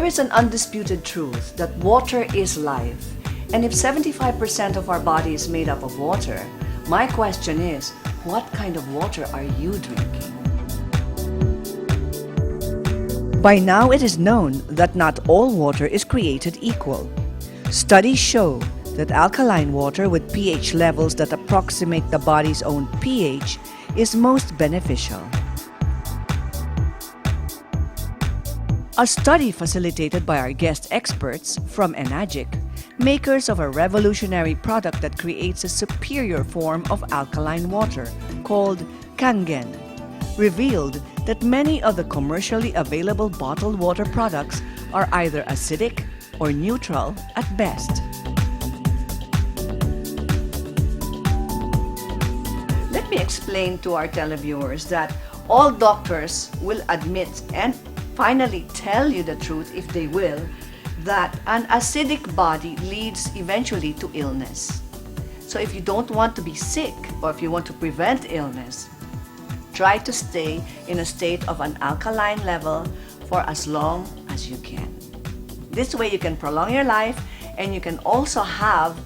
is an undisputed truth that water is life. And if 75% of our body is made up of water, my question is, what kind of water are you drinking? By now it is known that not all water is created equal. Studies show that alkaline water with pH levels that approximate the body's own pH is most beneficial. A study facilitated by our guest experts from Enagic, makers of a revolutionary product that creates a superior form of alkaline water called Kangen, revealed that many of the commercially available bottled water products are either acidic or neutral at best. Let me explain to our televiewers that all doctors will admit and finally tell you the truth, if they will, that an acidic body leads eventually to illness. So if you don't want to be sick, or if you want to prevent illness, try to stay in a state of an alkaline level for as long as you can. This way you can prolong your life, and you can also have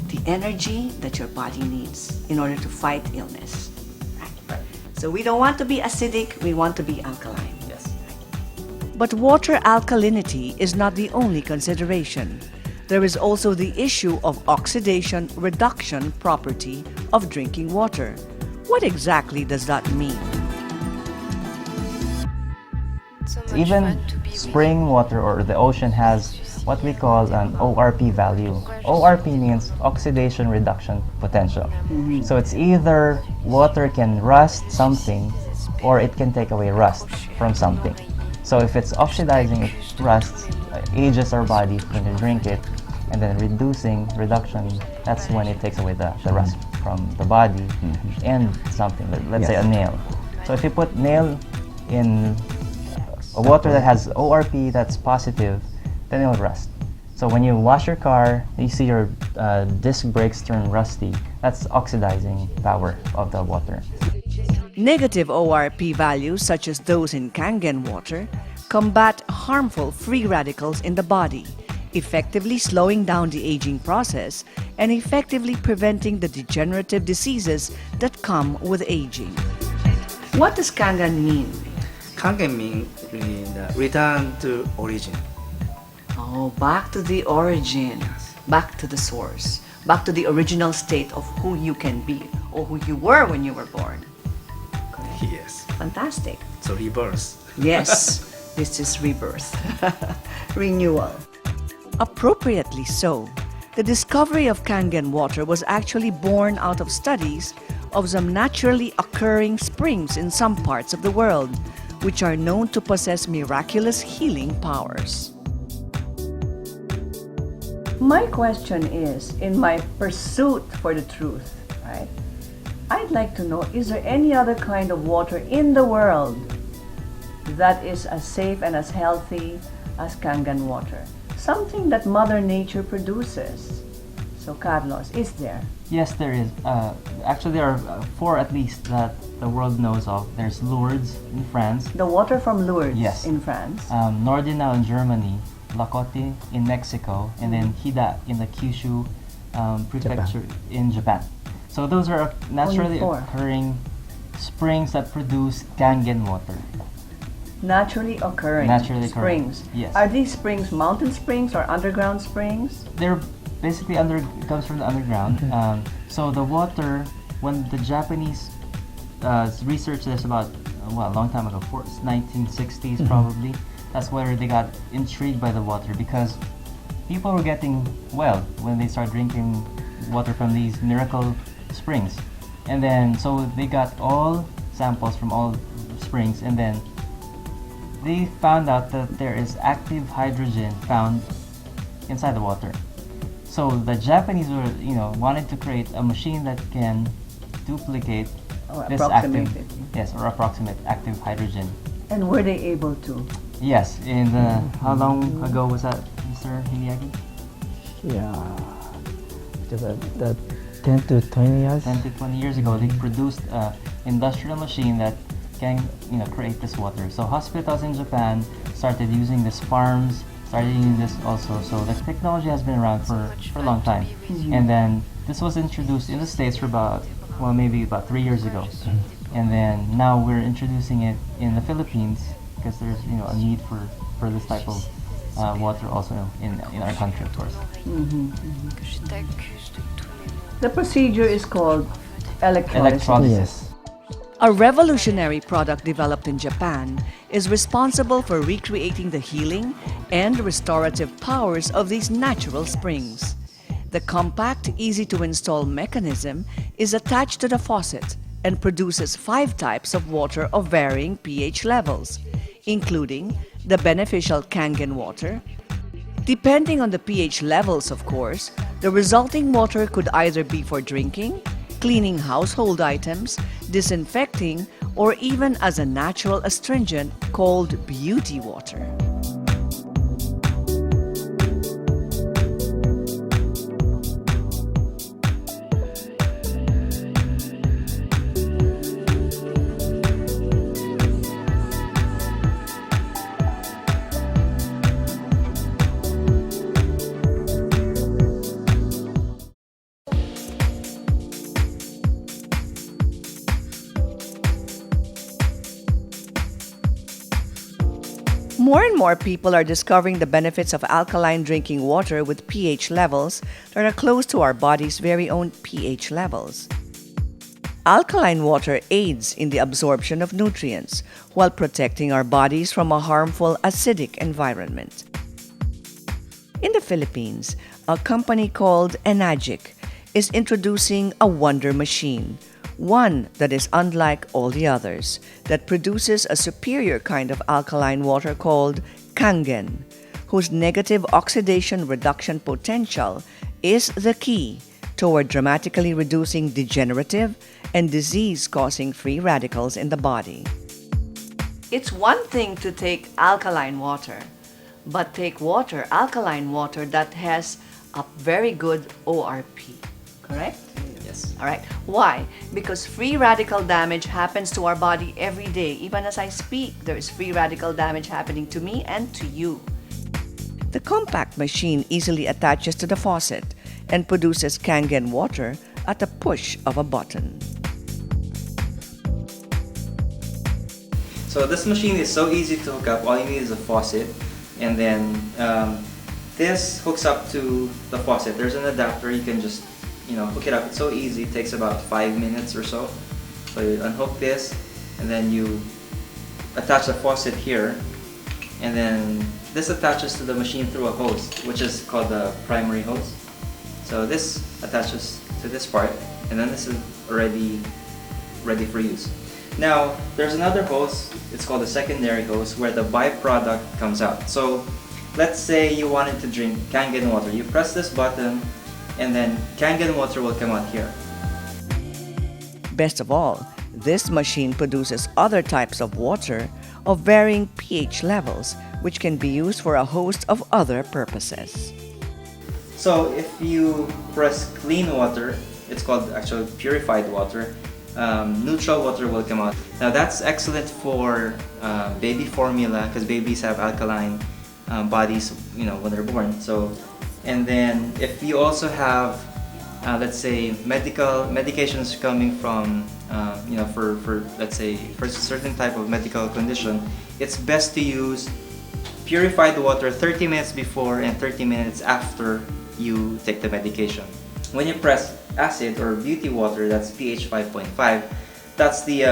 the energy that your body needs in order to fight illness. Right? So we don't want to be acidic, we want to be alkaline. But water alkalinity is not the only consideration. There is also the issue of oxidation reduction property of drinking water. What exactly does that mean? Even spring water or the ocean has what we call an ORP value. ORP means oxidation reduction potential. So it's either water can rust something or it can take away rust from something. So if it's oxidizing, it rusts, ages our body when you drink it, and then reduction, that's when it takes away the rust from the body and something, let's say a nail. So if you put nail in a water that has ORP that's positive, then it'll rust. So when you wash your car, you see your disc brakes turn rusty. That's oxidizing power of the water. Negative ORP values, such as those in Kangen water, combat harmful free radicals in the body, effectively slowing down the aging process and effectively preventing the degenerative diseases that come with aging. What does Kangen mean? Kangen means return to origin. Oh, back to the origin, back to the source, back to the original state of who you can be or who you were when you were born. Yes. Fantastic. So rebirth. Yes, this is rebirth, renewal. Appropriately so, the discovery of Kangen water was actually born out of studies of some naturally occurring springs in some parts of the world, which are known to possess miraculous healing powers. My question is, in my pursuit for the truth, right? I'd like to know, is there any other kind of water in the world that is as safe and as healthy as Kangen water? Something that Mother Nature produces. So Carlos, is there? Yes, there is. Actually, there are 4 at least that the world knows of. There's Lourdes in France. The water from Lourdes, yes, in France. Nordenau in Germany, Lakote in Mexico, and then Hida in the Kyushu prefecture in Japan. So those are naturally occurring springs that produce Kangen water. Naturally occurring springs. Yes. Are these springs mountain springs or underground springs? They're basically comes from the underground. So the water, when the Japanese researched this about a long time ago, 1960s probably, that's where they got intrigued by the water, because people were getting well when they started drinking water from these miracle springs. And then so they got all samples from all springs, and then they found out that there is active hydrogen found inside the water. So the Japanese were, wanted to create a machine that can duplicate this active, approximate active hydrogen. And were they able to? Yes. And how long ago was that, Mr. Hiniaki? Yeah, just that 10 to 20 years. 10 to 20 years ago, they produced an industrial machine that can create this water. So hospitals in Japan started using these farms started using this also. So the technology has been around for a long time. And then this was introduced in the States for about, well, maybe about 3 years ago. And then now we're introducing it in the Philippines because there's, you know, a need for this type of water also in our country, of course. The procedure is called electrolysis. Yes. A revolutionary product developed in Japan is responsible for recreating the healing and restorative powers of these natural springs. The compact, easy-to-install mechanism is attached to the faucet and produces 5 types of water of varying pH levels, including the beneficial Kangen water. Depending on the pH levels, of course, the resulting water could either be for drinking, cleaning household items, disinfecting, or even as a natural astringent called beauty water. More and more people are discovering the benefits of alkaline drinking water with pH levels that are close to our body's very own pH levels. Alkaline water aids in the absorption of nutrients while protecting our bodies from a harmful acidic environment. In the Philippines, a company called Enagic is introducing a wonder machine, one that is unlike all the others, that produces a superior kind of alkaline water called Kangen, whose negative oxidation reduction potential is the key toward dramatically reducing degenerative and disease-causing free radicals in the body. It's one thing to take alkaline water, but take alkaline water that has a very good ORP, correct? Yes. All right. Why? Because free radical damage happens to our body every day. Even as I speak, there is free radical damage happening to me and to you. The compact machine easily attaches to the faucet and produces Kangen water at the push of a button. So this machine is so easy to hook up. All you need is a faucet, and then this hooks up to the faucet. There's an adapter. You can just hook it up. It's so easy. It takes about 5 minutes or so. So you unhook this, and then you attach the faucet here, and then this attaches to the machine through a hose, which is called the primary hose. So this attaches to this part, and then this is already ready for use. Now, there's another hose, it's called the secondary hose, where the byproduct comes out. So, let's say you wanted to drink Kangen water. You press this button, and then Kangen water will come out here. Best of all, this machine produces other types of water of varying pH levels, which can be used for a host of other purposes. So if you press clean water, it's called actually purified water, neutral water will come out. Now that's excellent for baby formula, because babies have alkaline bodies, when they're born. So, and then if you also have, let's say, medications coming from, for let's say for a certain type of medical condition, it's best to use purified water 30 minutes before and 30 minutes after you take the medication. When you press acid or beauty water, that's pH 5.5, that's the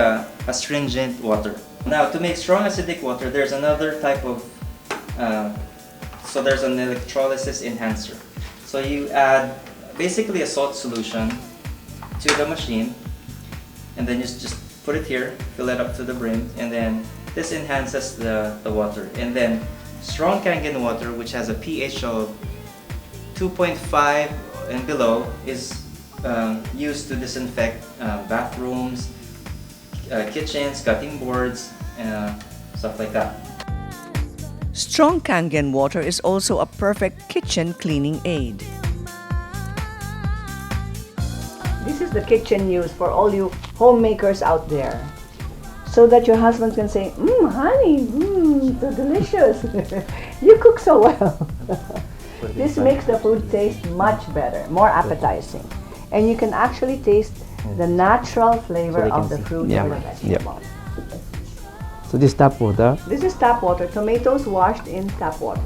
astringent water. Now, to make strong acidic water, there's another type of, so there's an electrolysis enhancer. So you add basically a salt solution to the machine, and then you just put it here, fill it up to the brim, and then this enhances the water. And then strong Kangen water, which has a pH of 2.5 and below, is used to disinfect bathrooms, kitchens, cutting boards, stuff like that. Strong Kangen water is also a perfect kitchen cleaning aid. This is the kitchen news for all you homemakers out there. so that your husband can say, honey, so delicious. You cook so well. This makes the food taste much better, more appetizing. And you can actually taste the natural flavor of the fruit or the vegetable. So this tap water. This is tap water, tomatoes washed in tap water.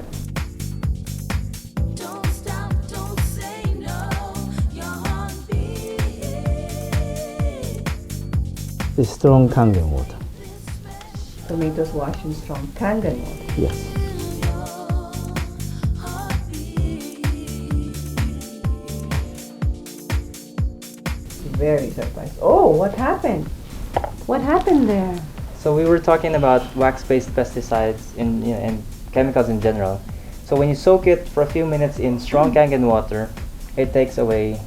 This strong Kangen water. Tomatoes washed in strong Kangen water. Yes. Very surprised. Oh, what happened? What happened there? So we were talking about wax-based pesticides and chemicals in general. So when you soak it for a few minutes in strong Kangen water, it takes away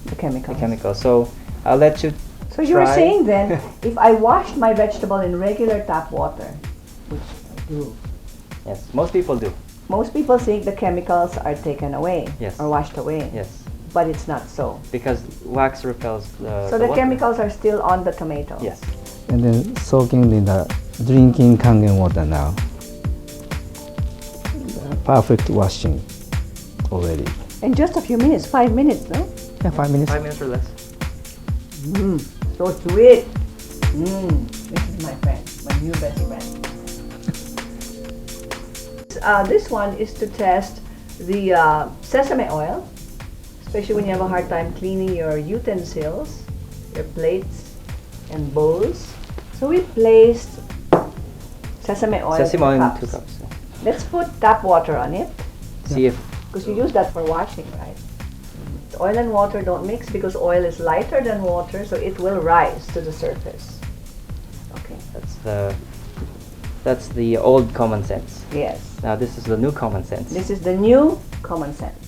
The chemicals. the chemicals. So I'll let you So you're try. saying then, if I washed my vegetable in regular tap water, which I do, Yes, most people do. most people think the chemicals are taken away Yes. or washed away. Yes, But it's not so. because wax repels the So the water. chemicals are still on the tomato. Yes. And then soaking in the drinking Kangen water now. Perfect washing already. In just a few minutes, 5 minutes, no? Yeah, 5 minutes. 5 minutes or less. So sweet. This is my friend, my new best friend. This one is to test the sesame oil, especially when you have a hard time cleaning your utensils, your plates and bowls. So we placed sesame oil Sesame oil in in cups. 2 cups. Let's put tap water on it, See if because you use that for washing, right? Oil and water don't mix because oil is lighter than water, so it will rise to the surface. Okay. that's the old common sense. Yes. Now this is the new common sense. This is the new common sense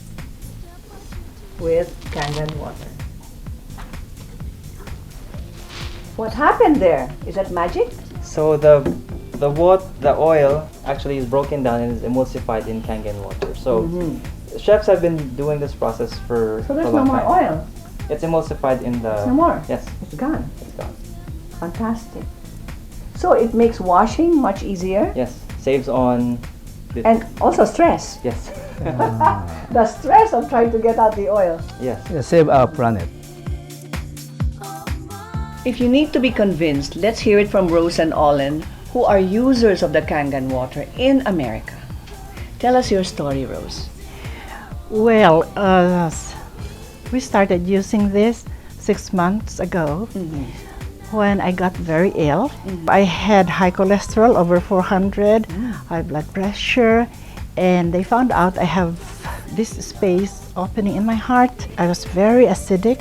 with Kangen water. What happened there? Is that magic? So the oil actually is broken down and is emulsified in Kangen water. So chefs have been doing this process for So a there's no long more time. oil. It's emulsified in the. No more. Yes, It's gone. it's gone. Fantastic. So it makes washing much easier Yes, saves on. and also stress. Yes, The stress of trying to get out the oil. yes. Yeah, save our planet. If you need to be convinced, let's hear it from Rose and Olin, who are users of the Kangen water in America. Tell us your story, Rose. Well, we started using this 6 months ago when I got very ill. I had high cholesterol, over 400, high blood pressure, and they found out I have this space opening in my heart. I was very acidic.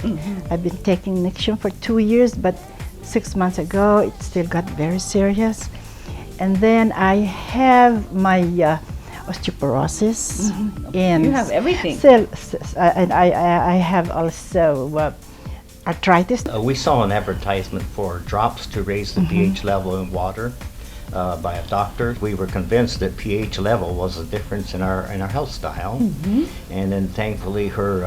I've been taking Nexium for 2 years, but 6 months ago it still got very serious. And then I have my osteoporosis, and You have everything. and I have also arthritis. We saw an advertisement for drops to raise the pH level in water by a doctor. We were convinced that pH level was the difference in our health style, and then thankfully her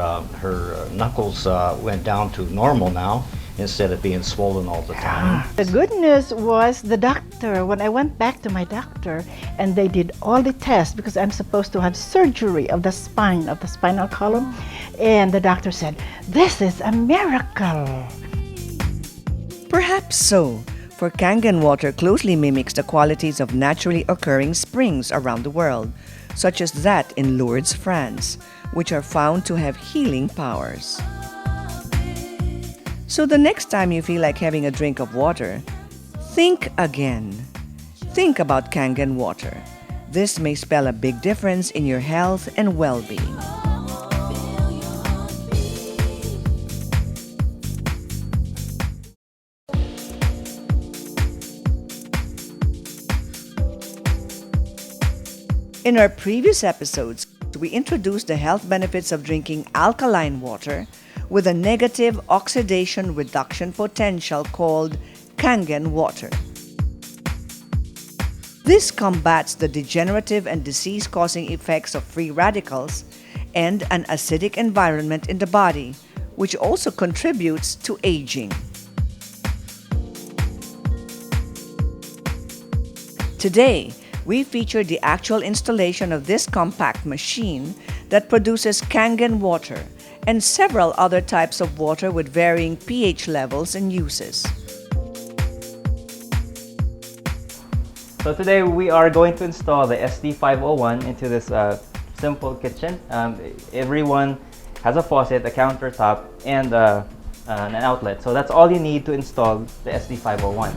knuckles went down to normal now instead of being swollen all the time. The good news was the doctor, when I went back to my doctor and they did all the tests, because I'm supposed to have surgery of the spine, of the spinal column, and the doctor said, "This is a miracle." Perhaps so, for Kangen water closely mimics the qualities of naturally occurring springs around the world, such as that in Lourdes, France, which are found to have healing powers. So the next time you feel like having a drink of water, think again. Think about Kangen water. This may spell a big difference in your health and well-being. In our previous episodes, we introduced the health benefits of drinking alkaline water with a negative oxidation reduction potential called Kangen water. This combats the degenerative and disease-causing effects of free radicals and an acidic environment in the body, which also contributes to aging. Today, we feature the actual installation of this compact machine that produces Kangen water and several other types of water with varying pH levels and uses. So today we are going to install the SD501 into this simple kitchen. Everyone has a faucet, a countertop, and an outlet. So that's all you need to install the SD501.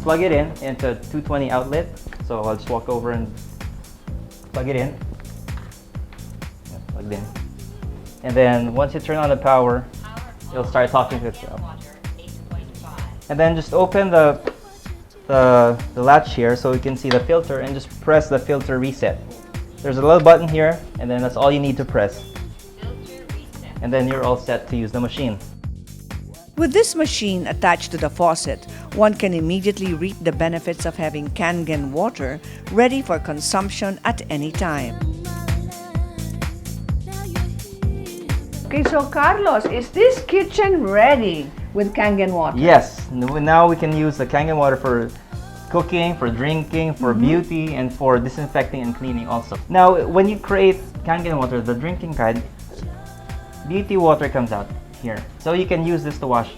Plug it in into 220 outlet. So I'll just walk over and plug it in. Yeah, plugged in. And then once you turn on the power, it'll start talking to itself. And then just open the latch here so you can see the filter and just press the filter reset. There's a little button here, and then that's all you need to press. And then you're all set to use the machine. With this machine attached to the faucet, one can immediately reap the benefits of having Kangen water ready for consumption at any time. Okay, so Carlos, is this kitchen ready with Kangen water? Yes, now we can use the Kangen water for cooking, for drinking, for beauty, and for disinfecting and cleaning also. Now, when you create Kangen water, the drinking kind, beauty water comes out here. So you can use this to wash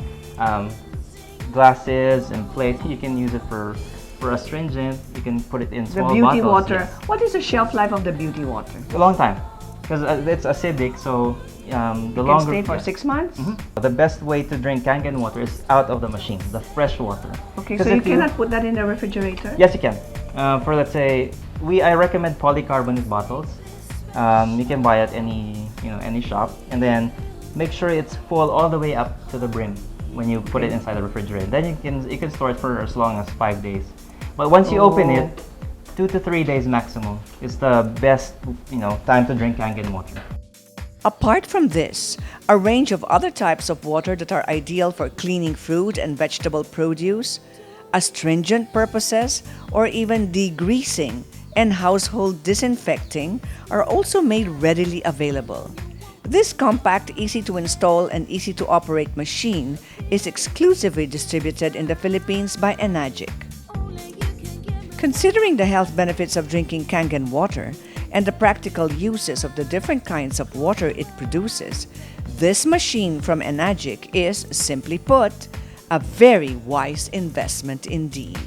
glasses and plates. You can use it for astringent. You can put it in The small beauty bottles. water. Yes. What is the shelf life of the beauty water? A long time, because it's acidic, so the Can longer. stay for 6 months? The best way to drink Kangen water is out of the machine, the fresh water. Okay, 'Cause so you if cannot put that in the refrigerator? Yes, you can. For let's say, I recommend polycarbonate bottles. You can buy at any shop, and then make sure it's full all the way up to the brim when you put it inside the refrigerator. Then you can store it for as long as 5 days. But once you open it, 2 to 3 days maximum is the best time to drink Kangen water. Apart from this, a range of other types of water that are ideal for cleaning fruit and vegetable produce, astringent purposes, or even degreasing and household disinfecting are also made readily available. This compact, easy to install and easy to operate machine is exclusively distributed in the Philippines by Enagic. Considering the health benefits of drinking Kangen water and the practical uses of the different kinds of water it produces, this machine from Enagic is, simply put, a very wise investment indeed.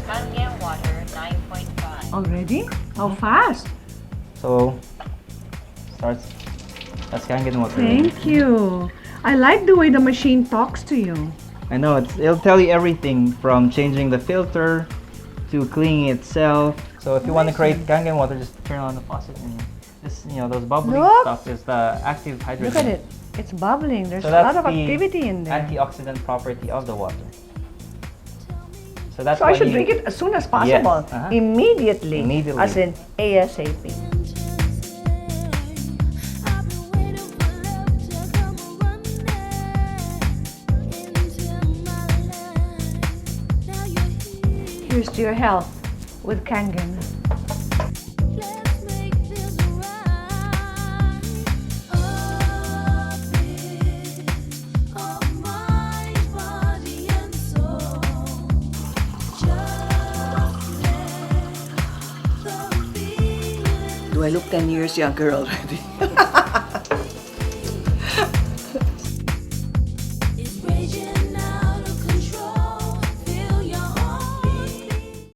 Kangen water 9.5. Already? How fast? So that's Kangen water. Thank you. I like the way the machine talks to you. I know, it'll tell you everything from changing the filter to cleaning itself. So if you want to create Kangen water, just turn on the faucet and this, those bubbly Look! stuff is the active hydrogen. Look at it. It's bubbling. There's So a that's lot of the activity in there. antioxidant property of the water. So that's So I why should drink it as soon as possible. uh-huh. Immediately. Immediately. As in ASAP. Here's to your health with Kangen. Do I look 10 years younger already?